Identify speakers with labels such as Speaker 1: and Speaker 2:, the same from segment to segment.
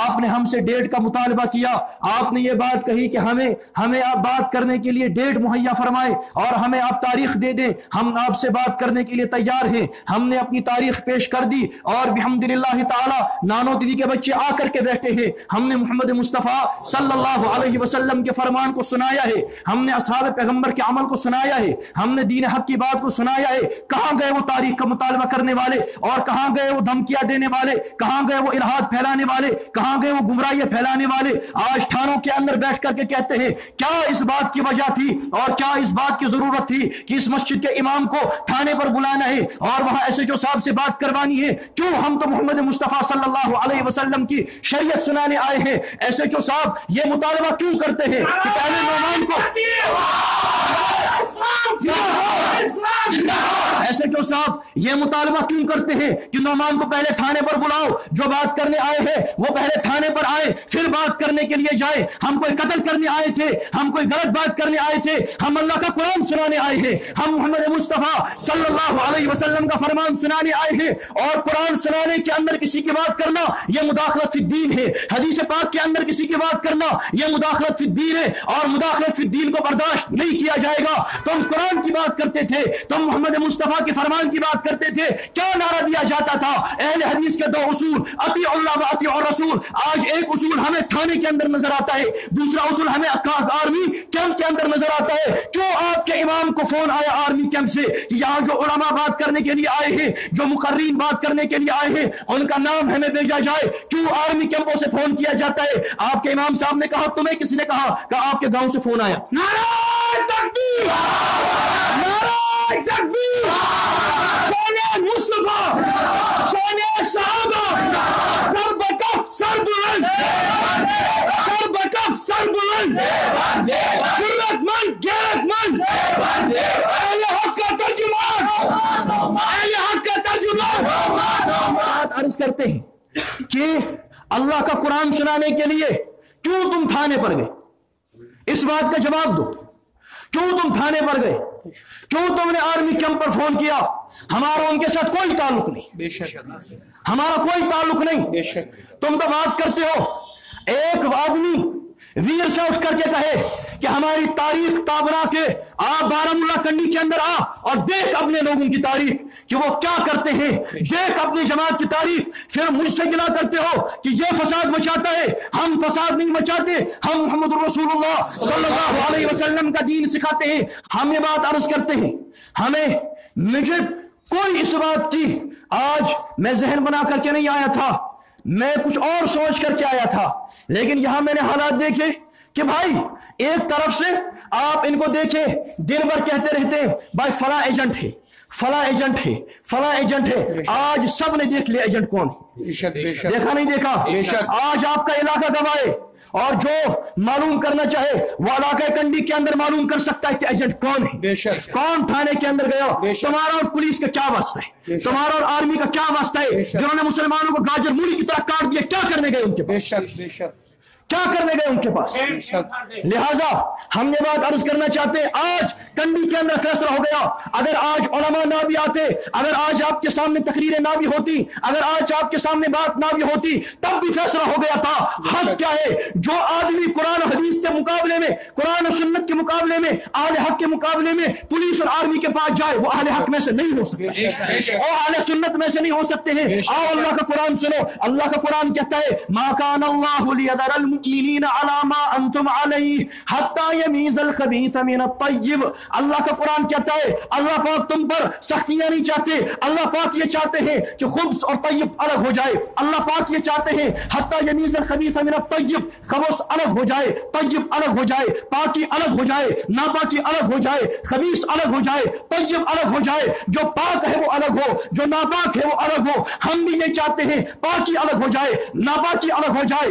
Speaker 1: آپ نے ہم سے ڈیٹ کا مطالبہ کیا، آپ نے یہ بات کہی کہ ہمیں آپ بات کرنے کے لیے ڈیٹ مہیا فرمائے اور ہمیں آپ تاریخ دے دیں، ہم آپ سے بات کرنے کے لیے تیار ہیں۔ ہم نے اپنی تاریخ پیش کر دی اور بحمدللہ تعالی نانو دیدی کے بچے آ کر کے بیٹھے ہیں۔ ہم نے محمد مصطفیٰ صلی اللہ علیہ وسلم کے فرمان کو سنایا ہے، ہم نے اصحاب پیغمبر کے عمل کو سنایا ہے، ہم نے دین حق کی بات کو سنایا ہے۔ کہاں گئے وہ تاریخ کا مطالبہ کرنے والے، اور کہاں گئے وہ دھمکیاں دینے والے، کہاں گئے وہ الہاد پھیلانے والے، کہاں گئے وہ گمراہیاں پھیلانے والے؟ آج تھانوں کے اندر بیٹھ کر کے کہتے ہیں کیا اس بات کی وجہ تھی اور کیا اس بات کی ضرورت تھی کہ اس مسجد کے امام کو تھانے پر بلانا ہے اور وہاں ایس ایچ او صاحب سے بات کروانی ہے؟ کیوں؟ ہم تو محمد مصطفیٰ صلی اللہ علیہ وسلم کی شریعت سنانے آئے ہیں۔ ایس ایچ او صاحب یہ مطالبہ کیوں کرتے ہیں کہ پہلے نعمان کو ایسے جو صاحب یہ مطالبہ کیوں کرتے ہیں کہ نعمان کو پہلے تھانے پر بلاؤ؟ جو بات کرنے آئے ہیں وہ پہلے تھانے پر آئے پھر بات کرنے کے لیے جائے۔ ہم کوئی قتل کرنے آئے تھے، ہم کوئی غلط بات کرنے آئے تھے، ہم اللہ کا قرآن سنانے آئے ہیں، ہم محمد مصطفیٰ صلی اللہ علیہ وسلم کا فرمان سنانے آئے ہیں۔ اور قرآن سنانے کے اندر کسی کی بات کرنا یہ مداخلت فی الدین ہے، حدیث پاک کے اندر کسی کی بات کرنا یہ مداخلت فی الدین ہے، اور مداخلت فی الدین کو برداشت نہیں کیا جائے گا۔ تم قرآن کی بات کرتے تھے، تم محمد مصطفیٰ کے فرمان کی بات کرتے تھے، کیا نعرہ دیا جاتا تھا؟ اہل حدیث کے دو اصول، اطیع اللہ و اطیع الرسول۔ آج ایک اصول ہمیں تھانے کے اندر نظر آتا ہے، دوسرا اصول ہمیں آرمی کیمپ کے اندر نظر آتا ہے۔ کیوں آپ کے امام کو فون آیا آرمی کیمپ سے کہ یہاں جو علماء بات کرنے کے لیے آئے ہیں، جو مقررین بات کرنے کے لیے آئے ہیں، ان کا نام ہمیں بھیجا جائے؟ کیوں آرمی کیمپوں سے فون کیا جاتا ہے؟ آپ کے امام صاحب نے کہا، تمہیں کس نے کہا؟ کہا آپ کے گاؤں سے فون آیا۔ نعرہ تکبیر، نعرہ تکبیر، شان مصطفیٰ، شان صحابہ، سر بکف سر بلند، سر بکف سر بلند، جرأت مند غیرت مند، اہل حق کا ترجمان، اہل حق کا ترجمان۔ بات عرض کرتے ہیں کہ اللہ کا قرآن سنانے کے لیے کیوں تم تھانے پر گئے؟ اس بات کا جواب دو، کیوں تم تھانے پر گئے؟ کیوں تم نے آرمی کیمپ پر فون کیا؟ ہمارا ان کے ساتھ کوئی تعلق نہیں، بے شک ہمارا کوئی تعلق نہیں، بے شک۔ تم تو بات کرتے ہو، ایک آدمی ویر سے اٹھ کر کے کہے کہ ہماری تاریخ تابنا کے آپ بارہمولہ کنڈی کے اندر آ اور دیکھ اپنے لوگوں کی تاریخ کہ وہ کیا کرتے ہیں، دیکھ اپنی جماعت کی تاریخ، پھر مجھ سے گلا کرتے ہو کہ یہ فساد مچاتا ہے۔ ہم فساد نہیں مچاتے، ہم محمد رسول اللہ صلی اللہ علیہ وسلم کا دین سکھاتے ہیں۔ ہم یہ بات عرض کرتے ہیں، مجھے کوئی اس بات کی آج میں ذہن بنا کر کے نہیں آیا تھا، میں کچھ اور سوچ کر کے آیا تھا، لیکن یہاں میں نے حالات دیکھے کہ بھائی ایک طرف سے آپ ان کو دیکھیں دن بھر کہتے رہتے ہیں بھائی فلاں ایجنٹ ہے، فلاں ایجنٹ ہے، فلاں ایجنٹ ہے۔ آج سب نے دیکھ لیا ایجنٹ کون ہے، دیکھا نہیں دیکھا؟ آج آپ کا علاقہ گواہ ہے، اور جو معلوم کرنا چاہے وہ علاقہ کنڈی کے اندر معلوم کر سکتا ہے کہ ایجنٹ کون ہے، کون تھانے کے اندر گیا۔ تمہارا اور پولیس کا کیا واسطہ ہے؟ تمہارا اور آرمی کا کیا واسطہ ہے؟ جنہوں نے مسلمانوں کو گاجر مولی کی طرح کاٹ دیا، کیا کرنے گئے ان کے پاس؟ کیا کرنے گئے ان کے پاس؟ لہذا ہم یہ بات عرض کرنا چاہتے ہیں، آج کنڈی کے اندر فیصلہ ہو گیا۔ اگر آج علماء نہ بھی آتے، اگر آج آپ کے سامنے تقریریں نہ بھی ہوتی، اگر آج آپ کے سامنے بات نہ بھی ہوتی، تب بھی فیصلہ ہو گیا تھا۔ حق کیا ہے؟ جو آدمی قرآن و حدیث کے مقابلے میں، قرآن و سنت کے مقابلے میں، اہل حق کے مقابلے میں پولیس اور آرمی کے پاس جائے، وہ اہل حق میں سے نہیں ہو سکتا، وہ اہل سنت میں سے نہیں ہو سکتے ہیں۔ آؤ اللہ کا قرآن سنو۔ اللہ کا قرآن کہتا ہے ما کان اللہ لیذر المؤمنین علی ما انتم علیہ حتی یمیز الخبیث من الطیب۔ اللہ کا قرآن کہتا ہے اللہ پاک تم پر سختیاں نہیں چاہتے، اللہ پاک یہ چاہتے ہیں کہ خبث اور طیب الگ ہو جائے۔ اللہ پاک یہ چاہتے ہیں حتی یمیز الخبیث من الطیب، خبث الگ ہو جائے، طیب الگ ہو جائے، پاکی الگ ہو جائے، ناپاکی الگ ہو جائے، خبیث الگ ہو جائے، طیب الگ ہو جائے۔ جو پاک ہے وہ الگ ہو، جو ناپاک ہے وہ الگ ہو۔ ہم بھی یہ چاہتے ہیں پاکی الگ ہو جائے، ناپاکی الگ ہو جائے۔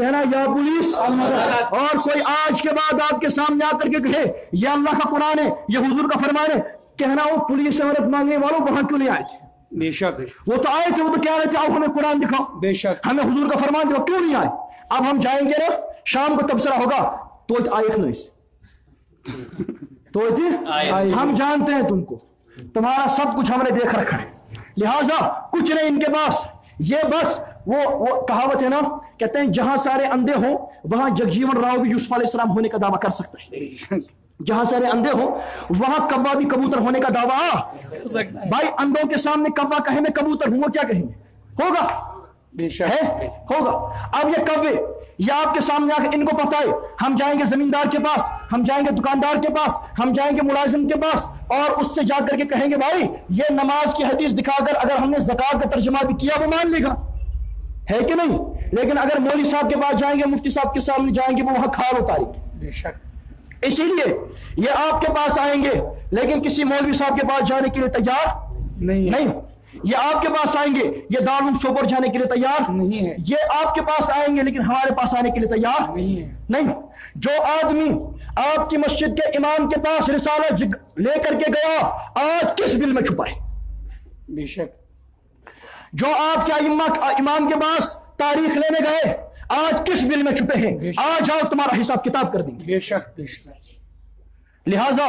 Speaker 1: کہنا یا پولیس، اور کوئی آج کے بعد آپ کے سامنے آ کر کے کہے یہ اللہ کا قرآن ہے، یہ حضور کا فرمان ہے، کہنا وہ پولیس سے مدد مانگنے والوں وہاں کیوں نہیں آئے تھے؟
Speaker 2: بے شک
Speaker 1: وہ تو آئے تھے، وہ تو کہہ رہے تھے آؤ ہمیں قرآن دکھاؤ،
Speaker 2: بے شک
Speaker 1: ہمیں حضور کا فرمان دکھاؤ، کیوں نہیں آئے؟ اب ہم جائیں گے نا شام کو تبصرہ ہوگا تو ہم جانتے ہیں تم کو، تمہارا سب کچھ ہم نے دیکھ رکھا ہے، لہٰذا کچھ نہیں ان کے پاس، یہ بس وہ کہاوت ہے نا، کہتے ہیں جہاں سارے اندھے ہوں وہاں جگجیون راؤ بھی یوسف علیہ السلام ہونے کا دعویٰ کر سکتا ہے، جہاں سارے اندھے ہوں وہاں کوا بھی کبوتر ہونے کا دعویٰ، بھائی اندھوں کے سامنے کوا کہیں میں کبوتر ہوں، وہ کیا کہیں گے؟ ہوگا ہے ہوگا۔ اب یہ کوے یہ آپ کے سامنے آ کے ان کو پتہ ہے ہم جائیں گے زمیندار کے پاس، ہم جائیں گے دکاندار کے پاس، ہم جائیں گے ملازم کے پاس، اور اس سے جا کر کے کہیں گے بھائی یہ نماز کی حدیث دکھا کر اگر ہم نے زکات کا ترجمہ بھی کیا وہ مان لے گا، ہے کہ نہیں؟ لیکن اگر مولوی صاحب کے پاس جائیں گے، مفتی صاحب کے سامنے جائیں گے، وہ وہاں کھال اتاریں گے۔
Speaker 2: بے شک
Speaker 1: اسی لیے یہ آپ کے پاس آئیں گے لیکن کسی مولوی صاحب کے پاس جانے کے لیے تیار نہیں، یہ آپ کے پاس آئیں گے یہ دارالعلوم سوپور جانے کے لیے تیار
Speaker 2: نہیں ہے،
Speaker 1: یہ آپ کے پاس آئیں گے لیکن ہمارے پاس آنے کے لیے تیار نہیں۔ جو آدمی آپ کی مسجد کے امام کے پاس رسالہ لے کر کے گیا آج کس بل میں چھپا ہے؟
Speaker 2: بے شک
Speaker 1: جو آپ کے امام کے پاس تاریخ لینے گئے آج کس بل میں چھپے ہیں؟ آج جاؤ تمہارا حساب کتاب کر دیں گے۔
Speaker 2: بے شک بے شک
Speaker 1: لہٰذا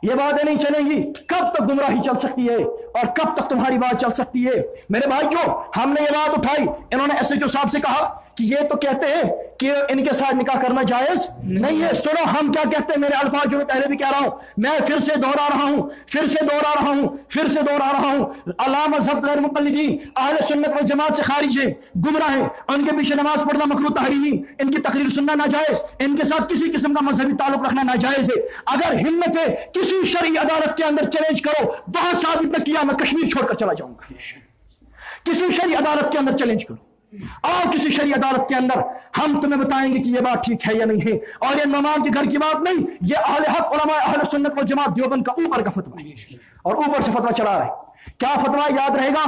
Speaker 1: یہ باتیں نہیں چلیں گی، کب تک گمراہی چل سکتی ہے اور کب تک تمہاری بات چل سکتی ہے؟ میرے بھائیو ہم نے یہ بات اٹھائی، انہوں نے ایس ایچ او صاحب سے کہا کہ یہ تو کہتے ہیں کہ ان کے ساتھ نکاح کرنا جائز نہیں ہے، سنو ہم کیا کہتے ہیں، میرے الفاظ جو میں پہلے بھی کہہ رہا ہوں، میں پھر سے دوہرا رہا ہوں، اللہ مذہب غیر مقلدین اہل سنت والجماعت سے خارج ہیں، گمراہ ہیں، ان کے پیچھے نماز پڑھنا مکروہ تحریمی، ان کی تقریر سننا ناجائز، ان کے ساتھ کسی قسم کا مذہبی تعلق رکھنا ناجائز ہے۔ اگر ہمت ہے کسی شرعی عدالت کے اندر چیلنج کرو، وہاں ثابت نہ کیا میں کشمیر چھوڑ کر چلا جاؤں گا، کسی شرعی عدالت کے اندر چیلنج کرو، آؤ کسی شرعی عدالت کے اندر، ہم تمہیں بتائیں گے کہ یہ بات ٹھیک ہے یا نہیں ہے، اور یہ نعمان کے گھر کی بات نہیں، یہ اہل حق علماء اہل سنت والجماعت دیوبند کا اوپر کا فتویٰ ہے، اور اوپر سے فتویٰ چلا رہے ہیں۔ کیا فتویٰ یاد رہے گا؟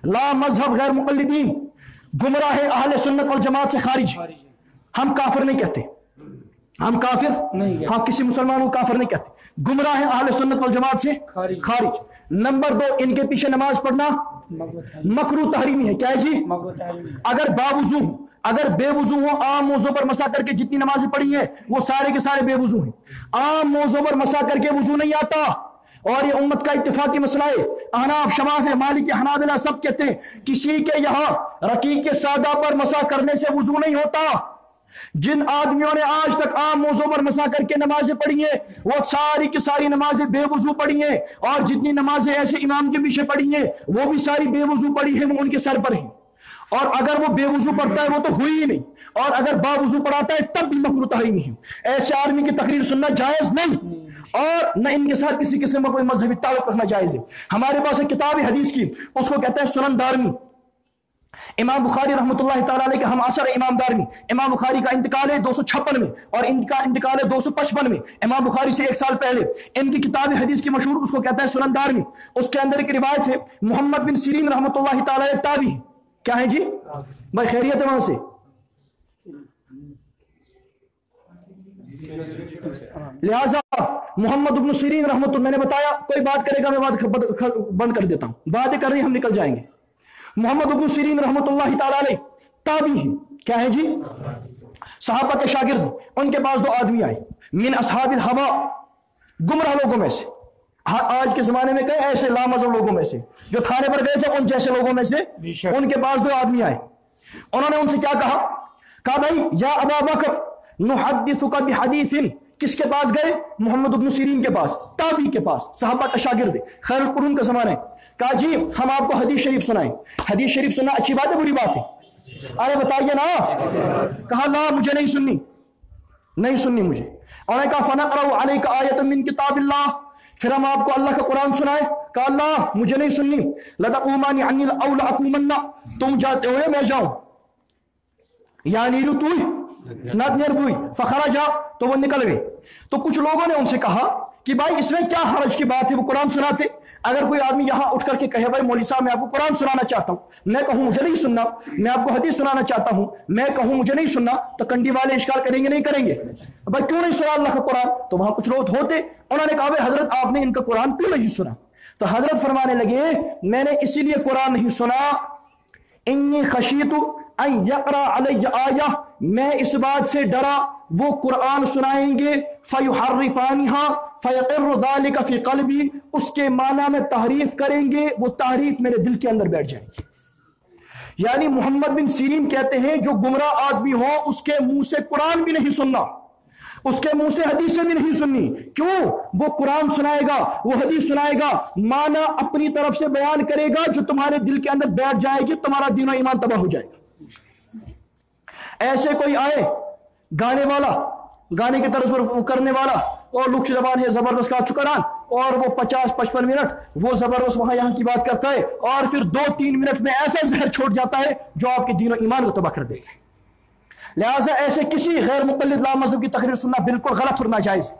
Speaker 1: لا مذہب غیر مقلدین، گمراہ اہل سنت والجماعت سے خارج۔ ہم کافر نہیں کہتے، ہم کافر نہیں، ہاں کسی مسلمان کو کافر نہیں کہتے، گمراہ اہل سنت والجماعت سے خارج۔ نمبر 2 ان کے پیچھے نماز پڑھنا مکروہ تحریمی ہے، کیا ہے جی؟ اگر باوضو ہوں، اگر بے وضو ہوں، عام موضوع پر مسا کر کے جتنی نمازیں پڑھی ہیں وہ سارے کے سارے بے وضو ہیں، عام موضوع پر مسا کر کے وضو نہیں آتا، اور یہ امت کا اتفاقی مسئلہ ہے، احناف شفاف مالک حنابلہ سب کہتے ہیں کسی کے یہاں رقیق کے سادہ پر مسا کرنے سے وضو نہیں ہوتا۔ جن آدمیوں نے آج تک عام موضوع پر مسا کر کے نمازیں پڑھی ہیں وہ ساری کی ساری نمازیں بے وضو پڑھی ہیں، اور جتنی نمازیں ایسے امام کے پیچھے پڑھی ہیں وہ بھی ساری بے وضو پڑھی ہیں، وہ ان کے سر پر ہیں، اور اگر وہ بے وضو پڑھتا ہے وہ تو ہوئی ہی نہیں، اور اگر با وضو پڑھاتا ہے تب بھی مکروہ تحریمی ہے۔ ایسے آدمی کی تقریر سننا جائز نہیں، اور نہ ان کے ساتھ کسی قسم کا کوئی مذہبی تعلق رکھنا جائز ہے۔ ہمارے پاس ایک کتاب ہے حدیث کی، اس کو کہتے ہیں سنن دارمی، امام بخاری رحمۃ اللہ تعالیٰ علیہ کا ہم عصر امام دارمی، امام بخاری کا انتقال ہے 256 میں اور ان کا انتقال ہے 255 میں، امام بخاری سے 1 سال پہلے۔ ان کی کتاب حدیث کی مشہور اس کو کہتا ہے سنن دارمی، اس کے اندر ایک روایت ہے محمد بن سیرین رحمۃ اللہ تعالیٰ علیہ تابعی، کیا ہے جی بھائی خیریت ہے وہاں سے؟ لہذا محمد بن سیرین رحمۃ اللہ، میں نے بتایا کوئی بات کرے گا میں بات بند کر دیتا ہوں، باتیں کر رہی ہم نکل جائیں گے۔ محمد بن سیرین رحمۃ اللہ تعالیٰ علیہ تابعی ہیں، کیا ہے جی؟ صحابہ کے شاگرد، ان کے پاس 2 آدمی آئے من اصحاب الہوا، گمراہ لوگوں میں سے، آج کے زمانے میں کئی ایسے لامذہب لوگوں میں سے جو تھانے پر گئے تھے ان جیسے لوگوں میں سے، ان کے پاس 2 آدمی آئے، انہوں نے ان سے کیا کہا بھائی یا ابا بکر نحدثک بحدیث، کس کے پاس گئے؟ محمد بن سیرین کے پاس، تابعی کے پاس، صحابہ کا شاگرد، خیر القرون کا زمانہ ہے۔ کہا جی ہم آپ کو حدیث شریف سنائیں۔ حدیث شریف سننا اچھی بات ہے بری بات ہے؟ ارے بتائیے نا۔ کہا لا مجھے نہیں سننی مجھے۔ اور نے کہا فنقرأ علیک آیۃ من کتاب اللہ، پھر ہم آپ کو اللہ کا قرآن سنائے؟ کہا اللہ مجھے نہیں سننی۔ لتقومن عنی او لاقومن، تم جاتے ہوئے میں جاؤں، یعنی تو نہ نربوئی فخرجا، تو وہ نکل گئے۔ تو کچھ لوگوں نے ان سے کہا کہ بھائی اس میں کیا حرج کی بات ہے، وہ قرآن سناتے۔ اگر کوئی آدمی یہاں اٹھ کر کے کہے بھائی مولوی صاحب میں آپ کو قرآن سنانا چاہتا ہوں، میں کہوں مجھے نہیں سننا، میں آپ کو حدیث سنانا چاہتا ہوں، میں کہوں مجھے نہیں سننا، تو کنڈی والے اشکال کریں گے نہیں کریں گے؟ بھائی کیوں نہیں سنا اللہ کا قرآن؟ تو وہاں کچھ لوگ ہوتے، انہوں نے کہا بھائی حضرت آپ نے ان کا قرآن کیوں نہیں سنا؟ تو حضرت فرمانے لگے میں نے اسی لیے قرآن نہیں سنا، انی خشیت ان یقرأ علی آیہ، میں اس بات سے ڈرا وہ قرآن سنائیں گے فیحرفانھا فیقر ذلک فی قلبی، اس کے معنی میں تحریف کریں گے، وہ تحریف میرے دل کے اندر بیٹھ جائے گی۔ یعنی محمد بن سیرین کہتے ہیں جو گمراہ آدمی ہو اس کے منہ سے قرآن بھی نہیں سننا، اس کے منہ سے حدیثیں بھی نہیں سننی۔ کیوں؟ وہ قرآن سنائے گا، وہ حدیث سنائے گا، معنی اپنی طرف سے بیان کرے گا جو تمہارے دل کے اندر بیٹھ جائے گی، تمہارا دین و ایمان تباہ ہو جائے گا۔ ایسے کوئی آئے گانے والا، گانے کی طرز پر کرنے والا، اور لکش زبان ہے زبردست کا چکران، اور وہ 50-55 منٹ وہ زبردست وہاں یہاں کی بات کرتا ہے، اور پھر 2-3 منٹ میں ایسا زہر چھوڑ جاتا ہے جو آپ کے دین و ایمان کو تباہ کر دے گا۔ لہٰذا ایسے کسی غیر مقلد لا مذہب کی تقریر سننا بالکل غلط اور ناجائز،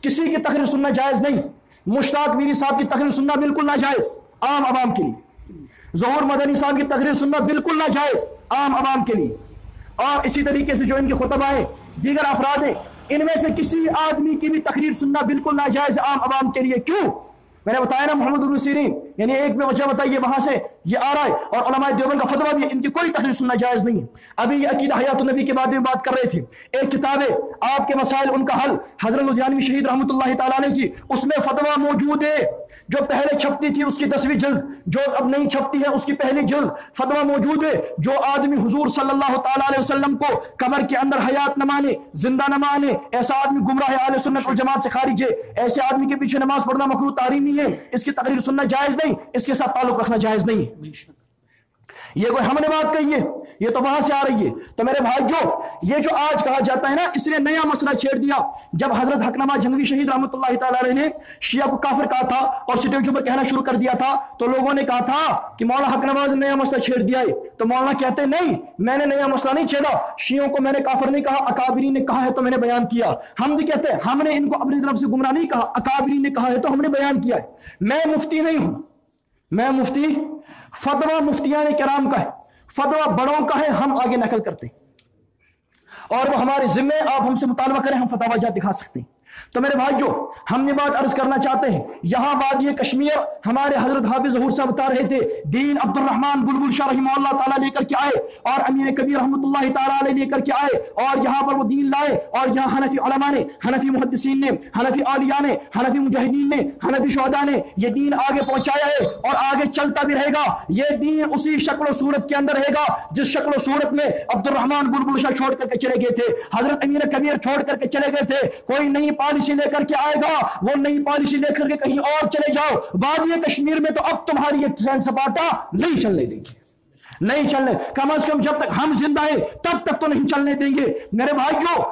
Speaker 1: کسی کی تقریر سننا جائز نہیں۔ مشتاق میری صاحب کی تقریر سننا بالکل ناجائز عام عوام کے لیے، ظہور مدنی صاحب کی تقریر سننا بالکل ناجائز عام عوام کے لیے، اور اسی طریقے سے جو ان کے خطبہ ہیں، دیگر افراد ہیں، ان میں سے کسی آدمی کی بھی تقریر سننا بالکل ناجائز عام عوام کے لیے۔ کیوں؟ میں نے بتایا نا محمد بن سیرین، یعنی ایک میں وجہ بتائیے وہاں سے یہ آ رہا ہے، اور علماء دیوبند کا فتویٰ بھی ان کی کوئی تقریر سننا جائز نہیں ہے۔ ابھی یہ عقیدہ حیات النبی کے بارے میں بات کر رہے تھے، ایک کتاب ہے آپ کے مسائل ان کا حل، حضرت لدھیانوی شہید رحمۃ اللہ تعالیٰ علیہ کی، اس میں فتویٰ موجود ہے، جو پہلے چھپتی تھی اس کی 10ویں جلد، جو اب نہیں چھپتی ہے اس کی پہلی جلد، فتویٰ موجود ہے۔ جو آدمی حضور صلی اللہ تعالیٰ علیہ وسلم کو قبر کے اندر حیات نہ مانے، زندہ نہ مانے، ایسا آدمی گمراہ ہے، اہل سنت والجماعت سے خارج ہے۔ ایسے آدمی کے پیچھے نماز پڑھنا مکروہ تحریمی ہے، اس کی تقریر سننا جائز نہیں، اس کے ساتھ تعلق رکھنا جائز نہیں ہے۔ یہ کوئی ہم نے بات کہی ہے، یہ تو وہاں سے آ رہی ہے۔ تو میرے بھائی یہ جو آج کہا جاتا ہے نا، اس نے نیا مسئلہ چھیڑ دیا۔ جب حضرت حقنما جھنگوی شہید رحمۃ اللہ تعالیٰ علیہ نے شیعہ کو کافر کہا تھا اور سٹیجوں پر کہنا شروع کر دیا تھا، تو لوگوں نے کہا تھا کہ مولانا حقنما نے نیا مسئلہ چھیڑ دیا ہے۔ تو مولانا کہتے نہیں، میں نے نیا مسئلہ نہیں چھیڑا، شیعوں کو میں نے کافر نہیں کہا، اکابرین نے کہا ہے تو میں نے بیان کیا۔ ہم بھی کہتے ہیں ہم نے ان کو اپنی طرف سے گمراہ نہیں کہا، اکابرین نے کہا ہے تو ہم نے بیان کیا ہے۔ میں مفتی نہیں ہوں، میں مفتی، فتویٰ مفتیان کرام کا ہے، فتویٰ بڑوں کا ہے، ہم آگے نقل کرتے ہیں اور وہ ہمارے ذمے، آپ ہم سے مطالبہ کریں، ہم فتاوی جات دکھا سکتے ہیں۔ تو میرے بھائیو، ہم یہ بات عرض کرنا چاہتے ہیں، یہاں وادی کشمیر ہمارے حضرت حافظ ظہور صاحب بتا رہے تھے، دین عبد الرحمن بلبل شاہ رحمہ اللہ تعالیٰ لے کر کے آئے، اور امیر کبیر رحمۃ اللہ تعالیٰ علیہ لے کر کے آئے، اور یہاں پر وہ دین لائے، اور یہاں حنفی علماء نے، حنفی محدثین نے، حنفی اولیاء نے، حنفی مجاہدین نے، حنفی شہداء نے یہ دین آگے پہنچایا ہے، اور آگے چلتا بھی رہے گا۔ یہ دین اسی شکل و صورت کے اندر رہے گا جس شکل و صورت میں عبد الرحمن بلبل شاہ چھوڑ کر کے چلے گئے تھے، حضرت امیر کبیر چھوڑ کر کے چلے گئے تھے۔ کوئی نئی پالیسی لے کر کے آئے گا، وہ نئی پالیسی لے کر کے کہیں اور چلے جاؤ، وادی کشمیر میں تو اب تمہاری یہ سین سپاٹا نہیں چلنے دیں گے، نہیں چلنے، کم از کم جب تک ہم زندہ ہیں تب تک تو نہیں چلنے دیں گے۔ میرے بھائیو،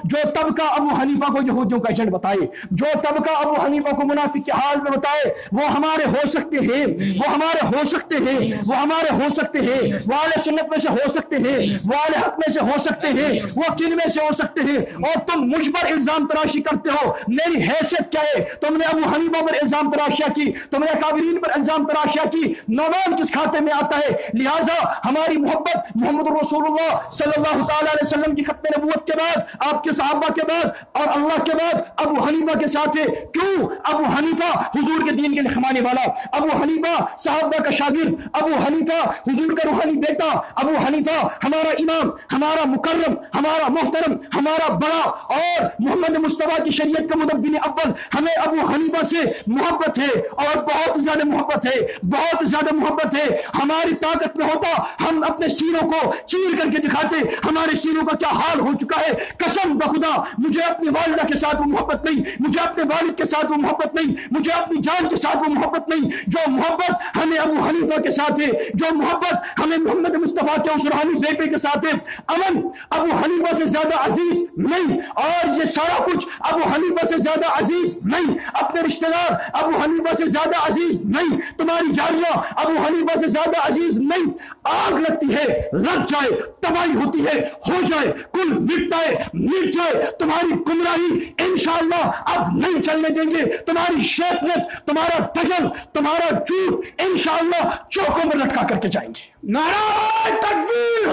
Speaker 1: جو طبقہ ابو حنیفہ کو یہودیوں کا ایجنٹ بتائے، جو طبقہ ابو حنیفہ کو منافق کے حال میں بتائے، وہ ہمارے ہو سکتے ہیں، وہ ہمارے ہو سکتے ہیں، وہ ہمارے ہو سکتے ہیں، وہ اہل سنت میں سے ہو سکتے ہیں، وہ اہل حق میں سے ہو سکتے ہیں، وہ کن میں سے ہو سکتے ہیں، اور تم مجھ پر الزام تراشی کرتے ہو۔ میری حیثیت کیا ہے؟ تم نے ابو حنیفہ پر الزام تراشیاں کی، تم نے کابرین پر الزام تراشیاں کی، نومان کس کھاتے میں آتا ہے؟ لہٰذا ہماری محبت محمد رسول اللہ صلی اللہ تعالی علیہ وسلم کی ختم نبوت کے بعد، آپ کے صحابہ کے بعد اور اللہ کے بعد ابو حنیفہ کے ساتھ ہے۔ کیوں؟ ابو حنیفہ حضور کے دین کے لکھوانے والا، ابو حنیفہ صحابہ کا شاگرد، ابو حنیفہ حضور کا روحانی بیٹا، ابو حنیفہ ہمارا امام، ہمارا مکرم، ہمارا محترم، ہمارا بڑا، اور محمد مصطفیٰ کی شریعت کا مدبر اول۔ ہمیں ابو حنیفہ سے محبت ہے، اور بہت زیادہ محبت ہے، بہت زیادہ محبت ہے۔ ہماری طاقت میں ہوتا ہم اپنے سینوں کو چیر کر کے دکھاتے، ہمارے سینوں کا کیا حال ہو چکا ہے۔ قسم بخدا مجھے اپنی والدہ کے ساتھ وہ محبت نہیں، مجھے اپنے والد کے ساتھ وہ محبت نہیں، مجھے اپنی جان کے ساتھ وہ محبت نہیں جو محبت ہمیں ابو حنیفہ کے ساتھ ہے، جو محبت ہمیں محمد مصطفیٰ کے اس روحانی بیٹے کے ساتھ ہے۔ امن ابو حنیفہ سے زیادہ عزیز نہیں، اور یہ سارا کچھ ابو حنیفہ سے زیادہ عزیز نہیں، اپنے رشتہ دار ابو حنیفہ سے زیادہ عزیز نہیں، تمہاری جاریاں ابو حنیفہ سے زیادہ عزیز نہیں۔ آگ لگتی ہے، لگ جائے، تباہی ہوتی ہے، ہو جائے، کل مٹ جائے، تمہاری گمراہی انشاءاللہ اب نہیں چلنے دیں گے، تمہاری شیطنت، تمہارا دجل، تمہارا جھوٹ انشاءاللہ چوکوں میں لٹکا کر کے جائیں گے۔
Speaker 2: نعرہ تکبیر،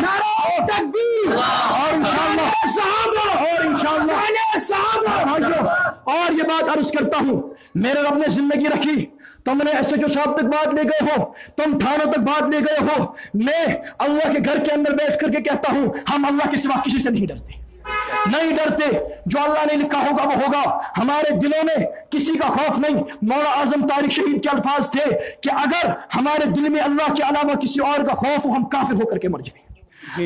Speaker 2: نعرہ تکبیر،
Speaker 1: اور انشاءاللہ اور یہ بات عرض کرتا ہوں، میرے رب نے زندگی رکھی، تم نے ایس ایچ او صاحب تک بات لے گئے ہو، تم تھانوں تک بات لے گئے ہو، میں اللہ کے گھر کے اندر بیٹھ کر کے کہتا ہوں ہم اللہ کے سوا کسی سے نہیں ڈرتے، نہیں ڈرتے، جو اللہ نے لکھا ہوگا وہ ہوگا، ہمارے دلوں میں کسی کا خوف نہیں۔ مولا اعظم طارق شہید کے الفاظ تھے کہ اگر ہمارے دل میں اللہ کے علاوہ کسی اور کا خوف ہو، ہم کافر ہو کر کے مر جائیں۔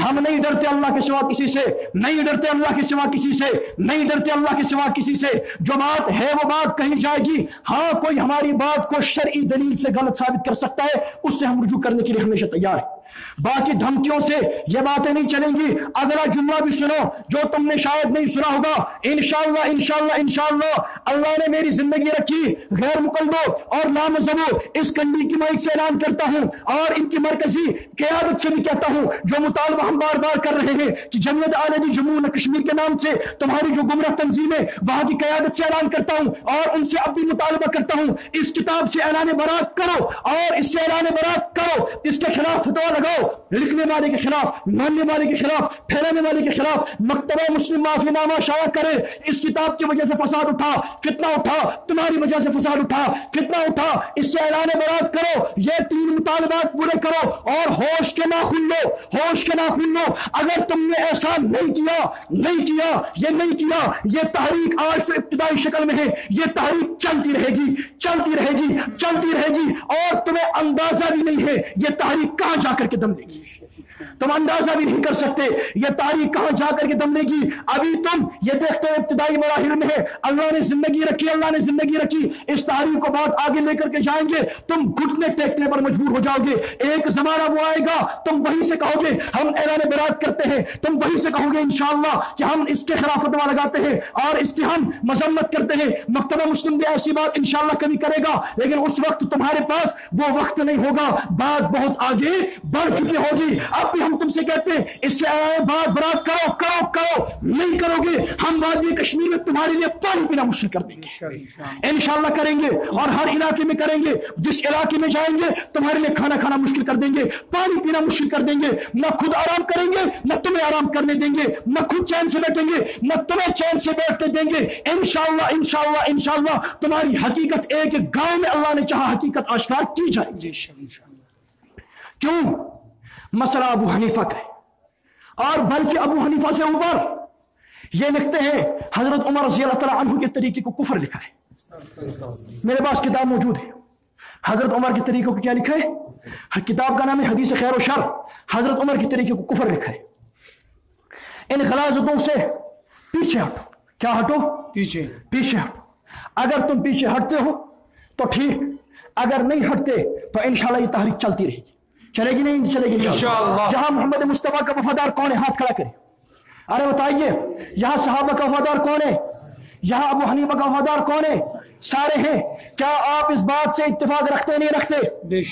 Speaker 1: ہم نہیں ڈرتے اللہ کے سوا کسی سے، نہیں ڈرتے اللہ کے سوا کسی سے، نہیں ڈرتے اللہ کے سوا کسی سے۔ جو بات ہے وہ بات کہی جائے گی، ہاں کوئی ہماری بات کو شرعی دلیل سے غلط ثابت کر سکتا ہے، اس سے ہم رجوع کرنے کے لیے ہمیشہ تیار ہیں۔ باقی دھمکیوں سے یہ باتیں نہیں چلیں گی۔ اگلا جملہ بھی سنو جو تم نے شاید نہیں سنا ہوگا، انشاءاللہ انشاءاللہ انشاءاللہ اللہ نے میری زندگی رکھی، غیر مقلدو اور نامذہبو اس کنڈی کی مائک سے اعلان کرتا ہوں اور ان کی مرکزی قیادت سے بھی کہتا ہوں، جو مطالبہ ہم بار بار کر رہے ہیں کہ جمعیت اہل جموں و کشمیر کے نام سے تمہاری جو گمراہ تنظیمیں، وہاں کی قیادت سے اعلان کرتا ہوں اور ان سے اب بھی مطالبہ کرتا ہوں، اس کتاب سے اعلان برات کرو اور اس سے اعلان برات کرو، اس کے خلاف فتویٰ لگاؤ، لکھنے والے کے خلاف، ماننے والے کے خلاف، پھیلانے والے کے خلاف مکتبہ مسلم معافی نامہ شائع کرے۔ اس کتاب کی وجہ سے فساد اٹھا، فتنہ اٹھا، تمہاری وجہ سے فساد اٹھا، فتنہ اٹھا، اس سے اعلان برات کرو، یہ 3 مطالبات پورے کرو اور ہوش کے ناخن لو، ہوش کے ناخن لو۔ اگر تم نے ایسا نہیں کیا، یہ تحریک آج تو ابتدائی شکل میں ہے، یہ تحریک چلتی رہے گی اور تمہیں اندازہ بھی نہیں ہے یہ تحریک کہاں جا کر کے دم لے گی، تم اندازہ بھی نہیں کر سکتے یہ تاریخ کہاں جا کر کے دم لے گی۔ ابھی تم یہ دیکھتے ہو ابتدائی مراحل میں ہے، اللہ نے زندگی رکھی، اس تاریخ کو بہت آگے لے کر کے جائیں گے، تم گھٹنے ٹیکنے پر مجبور ہو جاؤ گے۔ ایک زمانہ وہ آئے گا تم وہیں سے کہو گے ہم اعلان برات کرتے ہیں، تم وہیں سے کہو گے انشاءاللہ کہ ہم اس کے خلاف فتویٰ لگاتے ہیں اور اس کی ہم مذمت کرتے ہیں۔ مکتبہ مسلم بھی ایسی بات انشاءاللہ کبھی کرے گا، لیکن اس وقت تمہارے پاس وہ وقت نہیں ہوگا، بات بہت آگے بڑھ چکی ہوگی۔ اب بھی ہم تم سے کہتے ہیں اس سے بات برات کرو، نہیں کرو گے ہم وادی کشمیر میں تمہارے لیے پانی پینا مشکل کر دیں گے، انشاءاللہ کریں گے اور ہر علاقے میں کریں گے، جس علاقے میں جائیں گے تمہارے لیے کھانا مشکل کر دیں گے، پانی پینا مشکل کر دیں گے، نہ خود آرام کریں گے نہ تمہیں آرام کرنے دیں گے، نہ خود چین سے بیٹھیں گے نہ تمہیں چین سے بیٹھتے دیں گے۔ انشاءاللہ تمہاری حقیقت ایک گاؤں میں اللہ نے چاہا حقیقت آشکار کی جائے گی۔ کیوں؟ مسئلہ ابو حنیفہ کا ہے، اور بلکہ ابو حنیفہ سے اوپر یہ لکھتے ہیں حضرت عمر رضی اللہ تعالیٰ عنہ کے طریقے کو کفر لکھا ہے۔ میرے پاس کتاب موجود ہے، حضرت عمر کے طریقے کو کیا لکھا ہے؟ کتاب کا نام ہے حدیث خیر و شر، حضرت عمر کے طریقے کو کفر لکھا ہے۔ ان غلاظتوں سے پیچھے ہٹو، کیا ہٹو؟ پیچھے ہٹو۔ اگر تم پیچھے ہٹتے ہو تو ٹھیک، اگر نہیں ہٹتے تو انشاءاللہ یہ تحریک چلتی رہے گی، چلے گی نہیں چلے گی انشاءاللہ۔ جہاں محمد مصطفیٰ کا وفادار کون ہے؟ ہاتھ کھڑا کرے، ارے بتائیے۔ یہاں صحابہ کا وفادار کون ہے؟ یہاں ابو حنیفہ کا وفادار کون ہے؟ سارے ہیں۔ کیا آپ اس بات سے اتفاق رکھتے نہیں رکھتے؟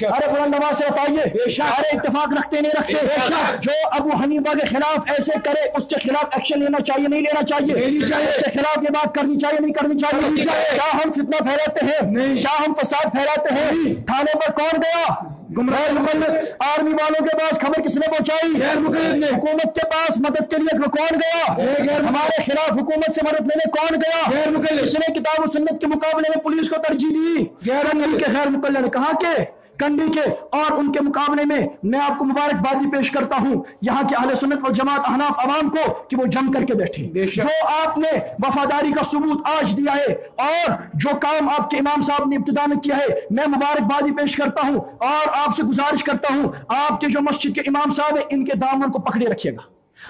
Speaker 1: ارے بلند آواز سے بتائیے، ارے اتفاق رکھتے نہیں رکھتے؟ جو ابو حنیفہ کے خلاف ایسے کرے اس کے خلاف ایکشن لینا چاہیے نہیں لینا چاہیے؟ اس کے خلاف یہ بات کرنی چاہیے نہیں کرنی چاہیے؟ کیا ہم فتنہ پھیلاتے ہیں؟ کیا ہم فساد پھیلاتے ہیں؟ تھانے پر کون گیا؟ غیر مقلد۔ آرمی والوں کے پاس خبر کس نے پہنچائی؟ غیر مقلد نے۔ حکومت کے پاس مدد کے لیے کون گیا؟ ہمارے خلاف حکومت سے مدد لینے کون گیا؟ غیر مقلد۔ اس نے کتاب و سنت کے مقابلے میں پولیس کو ترجیح دی، کنڈی کے غیر مقلد نے۔ کہاں کے؟ کنڈی کے۔ اور ان کے مقابلے میں آپ کو مبارکبادی پیش کرتا ہوں یہاں کے اہل سنت والجماعت احناف عوام کو کہ وہ جم کر کے بیٹھے۔ جو آپ نے وفاداری کا ثبوت آج دیا ہے اور جو کام آپ کے امام صاحب نے ابتدا میں کیا ہے، میں مبارکبادی پیش کرتا ہوں اور آپ سے گزارش کرتا ہوں آپ کے جو مسجد کے امام صاحب ہیں ان کے دامن کو پکڑے رکھیے گا،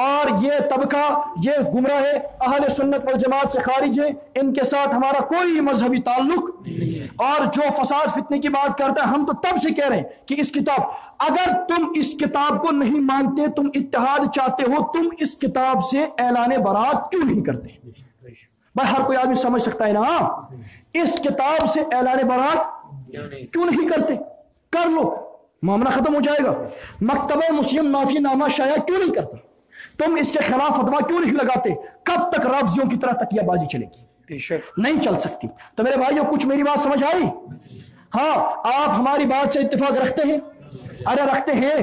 Speaker 1: اور یہ طبقہ یہ گمراہ اہل سنت والجماعت سے خارج ہے، ان کے ساتھ ہمارا کوئی مذہبی تعلق نہیں۔ اور جو فساد فتنے کی بات کرتا ہے، ہم تو تب سے کہہ رہے ہیں کہ اس کتاب، اگر تم اس کتاب کو نہیں مانتے، تم اتحاد چاہتے ہو، تم اس کتاب سے اعلان برات کیوں نہیں کرتے؟ بھائی ہر کوئی آدمی سمجھ سکتا ہے نا، اس کتاب سے اعلان برات کیوں نہیں کرتے؟ کر لو، معاملہ ختم ہو جائے گا۔ مکتبہ مسلم معافی نامہ شائع کیوں نہیں کرتا؟ تم اس کے خلاف فتویٰ کیوں نہیں لگاتے؟ کب تک رافضیوں کی طرح تکیہ بازی چلے گی؟ نہیں چل سکتی۔ تو میرے بھائیوں کچھ میری بات سمجھ آئی؟ ہاں، آپ ہماری بات سے اتفاق رکھتے ہیں؟ ارے رکھتے ہیں،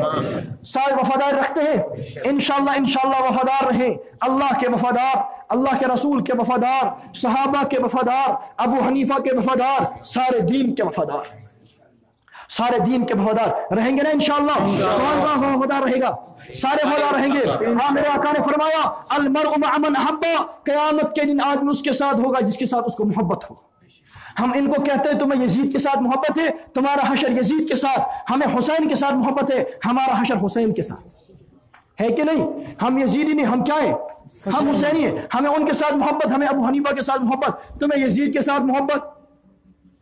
Speaker 1: سارے وفادار رکھتے ہیں؟ انشاءاللہ وفادار رہیں، اللہ کے وفادار، اللہ کے رسول کے وفادار، صحابہ کے وفادار، ابو حنیفہ کے وفادار، سارے دین کے وفادار، سارے دین کے وفادار رہیں گے نا انشاءاللہ؟ کون وفادار رہے گا؟ سارے وفادار رہیں گے۔ ہاں، میرے آقا نے فرمایا المرء مع من احب، قیامت کے دن آدمی اس کے ساتھ ہوگا جس کے ساتھ اس کو محبت ہو۔ ہم ان کو کہتے ہیں تمہیں یزید کے ساتھ محبت ہے، تمہارا حشر یزید کے ساتھ، ہمیں حسین کے ساتھ محبت ہے، ہمارا حشر حسین کے ساتھ ہے کہ نہیں؟ ہم یزیدی نہیں، ہم کیا ہیں؟ ہم حسینی ہیں، ہمیں ان کے ساتھ محبت، ہمیں ابو حنیفہ کے ساتھ محبت، تمہیں یزید کے ساتھ محبت،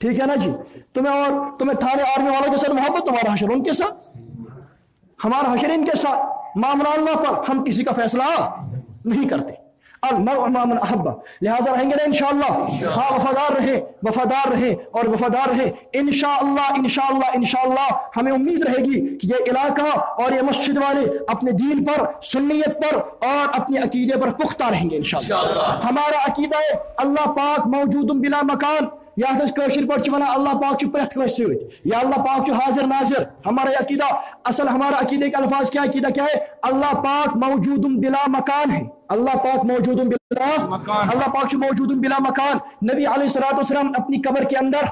Speaker 1: ٹھیک ہے نا جی؟ تمہیں تھانے آرمی والوں کے ساتھ محبت، تمہارا حشر ان کے ساتھ، ہمارا حشر ان کے ساتھ، معاملہ اللہ پر، ہم کسی کا فیصلہ نہیں کرتے۔ المرء مع من احب، لہذا رہیں گے نا انشاءاللہ؟ ہاں، وفادار رہیں اور وفادار رہیں انشاءاللہ ہمیں امید رہے گی کہ یہ علاقہ اور یہ مسجد والے اپنے دین پر، سنیت پر اور اپنے عقیدے پر پختہ رہیں گے انشاءاللہ۔ ہمارا عقیدہ ہے اللہ پاک موجود بلا مکان، یا کاشر پہ اللہ پاک پریت کنس ست، یا اللہ پاک حاضر ناظر۔ ہمارا عقیدہ، اصل ہمارا عقیدے کے الفاظ کیا، عقیدہ کیا ہے؟ اللہ پاک موجود بلا مکان ہے، اللہ پاک موجود بلا مکان، اللہ پاک موجود بلا مکان۔ نبی علیہ الصلوۃ والسلام اپنی قبر کے اندر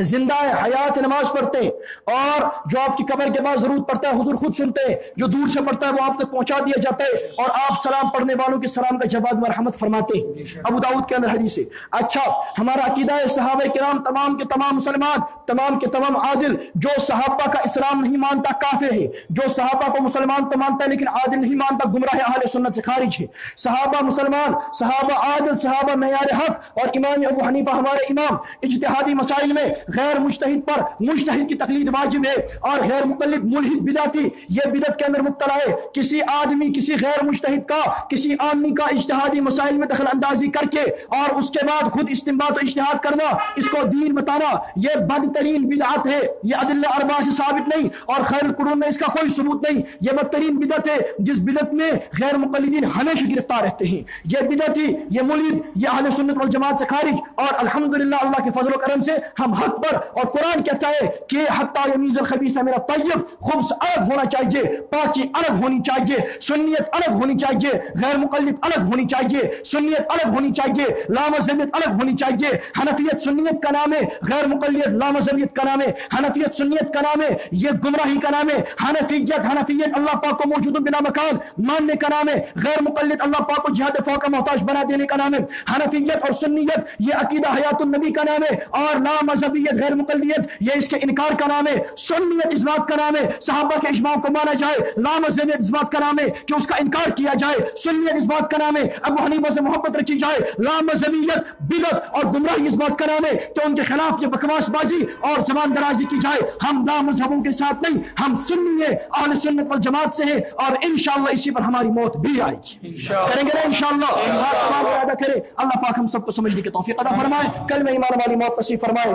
Speaker 1: زندہ ہے، حیات نماز پڑھتے ہیں، اور جو آپ کی قبر کے بعد ضرورت پڑتا ہے حضور خود سنتے ہیں، جو دور سے پڑھتا ہے وہ آپ تک پہنچا دیا جاتا ہے، اور آپ سلام پڑھنے والوں کے سلام کا جواب مرحمت فرماتے ہیں، ابو داؤد کے اندر حدیث ہے۔ اچھا، ہمارا عقیدہ ہے صحابہ کرام تمام کے تمام مسلمان، تمام کے تمام عادل، جو صحابہ کا اسلام نہیں مانتا کافر ہے، جو صحابہ کو مسلمان تو مانتا ہے لیکن عادل نہیں مانتا گمراہ اہل سنت سے خارج ہے۔ صحابہ مسلمان، صحابہ عادل، صحابہ معیار حق، اور امام ابو حنیفہ ہمارے امام، اجتہادی مسائل میں غیر مجتہد پر مجتہد کی تقلید واجب ہے، اور غیر مقلد ملحد بدعتی یہ بدعت کے اندر مبتلا ہے۔ کسی آدمی، کسی غیر مجتہد کا، کسی عامی کا اجتہادی مسائل میں دخل اندازی کر کے اور اس کے بعد خود استنباط و اجتہاد کرنا، اس کو دین بتانا، یہ بدترین بدعت ہے۔ یہ ادلہ اربعہ سے ثابت نہیں، اور خیر القرون میں اس کا کوئی ثبوت نہیں۔ یہ بدترین بدعت ہے جس بدعت میں غیر مقلدین ہمیشہ گرفتار رہتے ہیں۔ یہ بدعتی، یہ ملحد، یہ اہل سنت والجماعت سے خارج، اور الحمدللہ اللہ کے فضل و کرم سے ہم حق پر، اور قرآن کہتا ہے کہ حتی یمیز الخبیث من الطیب، خبث الگ ہونا چاہیے، پاکی الگ ہونی چاہیے، سنیت الگ ہونی چاہیے، غیر مقلد الگ ہونی چاہیے، سنیت الگ ہونی چاہیے، لامذہبیت الگ ہونی چاہیے۔ حنفیت سنیت کا نام ہے، غیر مقلد لامذہبیت کا نام ہے۔ حنفیت سنیت کا نام ہے، یہ گمراہی کا نام ہے۔ حنفیت اللہ پاک کو موجود بلا مکان ماننے کا نام ہے۔ غیر مقلد اللہ پاک کو جہاد فوق محتاج بنا دینے کا نام ہے۔ حنفیت اور سنیت یہ عقیدہ حیات النبی کا نام ہے، اور لامذہبیت غیر مقلدیت یہ اس کے انکار کا نام ہے۔ سنیت اس بات کا نام ہے صحابہ کے اجماع کو مانا جائے، لامذہبیت اس بات کا نام ہے کہ اس کا انکار کیا جائے۔ سنیت اس بات کا نام ہے ابو حنیفہ سے محبت رکھی جائے۔ لامذہبیت بدعت اور گمراہی اس بات کا نام ہے کہ ان کے خلاف یہ بکواس بازی اور زبان درازی کی جائے۔ ہم لامذہبوں کے ساتھ نہیں، ہم سنی ہیں، اہل سنت والجماعت سے ہیں، اور انشاءاللہ اسی پر ہماری موت بھی آئے گی، کریں گے نا انشاءاللہ۔ اللہ تمام وعدہ کرے، اللہ پاک ہم سب کو سمجھنے کی توفیق عطا فرمائے، کلمہ ایمان والی موت نصیب فرمائے۔